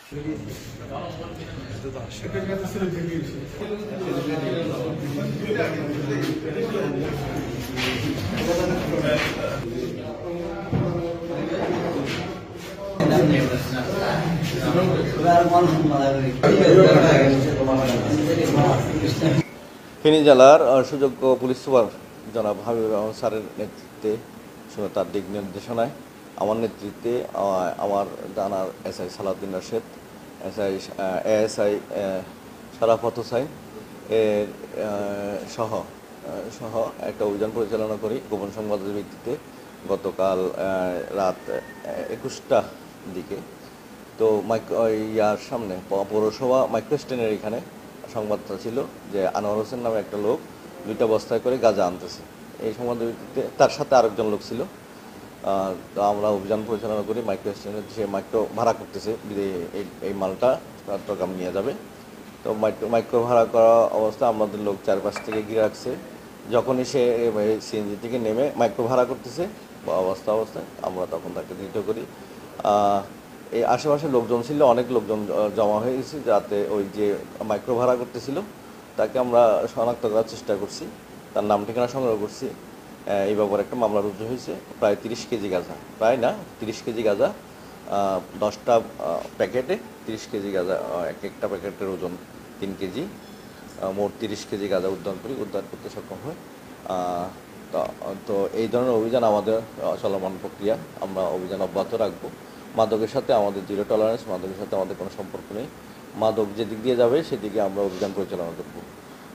ফেনী জেলার সুযোগ্য police super জনাব হাবিবুর রহমান স্যারের নেতৃত্বে তার দিক নির্দেশনায় আমার নেতৃত্বে আমার জানার এসআই সালাউদ্দিন রাশেদ, এএসআই সারাফত হোসাইন এর সহ একটা অভিযান পরিচালনা করি গোপন সংবাদের ভিত্তিতে গতকাল রাত 21টার দিকে। তো ইয়ার সামনে পৌরসভা মাইক্রোস্টেনের এখানে সংবাদটা ছিল যে আনোয়ার হোসেন নামে একটা লোক 2টা বস্তায় করে গাঁজা আনতেছে। এই সংবাদের ভিত্তিতে তার সাথে আরেকজন লোক ছিল। তো আমরা অভিযান পরিচালনা করি মাইক্রোস্টেনের, সে মাইক্রো ভাড়া করতেছে, এই মালটা চট্টগ্রাম নিয়ে যাবে। তো মাইক্রো ভাড়া করা অবস্থায় আমাদের লোক চারপাশ থেকে ঘিরে রাখছে। যখনই সে সিএনজি থেকে নেমে মাইক্রো ভাড়া করতেছে অবস্থায় আমরা তখন তাকে ধৃত করি। এই আশেপাশে লোকজন ছিল, অনেক লোকজন জমা হয়ে গেছে, যাতে ওই যে মাইক্রো ভাড়া করতেছিল তাকে আমরা শনাক্ত করার চেষ্টা করছি, তার নাম ঠিকানা সংগ্রহ করছি। এই ব্যাপারে একটা মামলা রুজু হয়েছে। প্রায় 30 কেজি গাঁজা, প্রায় না 30 কেজি গাঁজা, 10টা প্যাকেটে 30 কেজি গাঁজা, একটা প্যাকেটের ওজন 3 কেজি, মোট 30 কেজি গাঁজা উদ্ধার করতে সক্ষম হয়। তো এই ধরনের অভিযান আমাদের চলমান প্রক্রিয়া, আমরা অভিযান অব্যাহত রাখবো। মাদকের সাথে আমাদের জিরো টলারেন্স, মাদকের সাথে আমাদের কোনো সম্পর্ক নেই। মাদক যেদিক দিয়ে যাবে সেদিকে আমরা অভিযান পরিচালনা করব।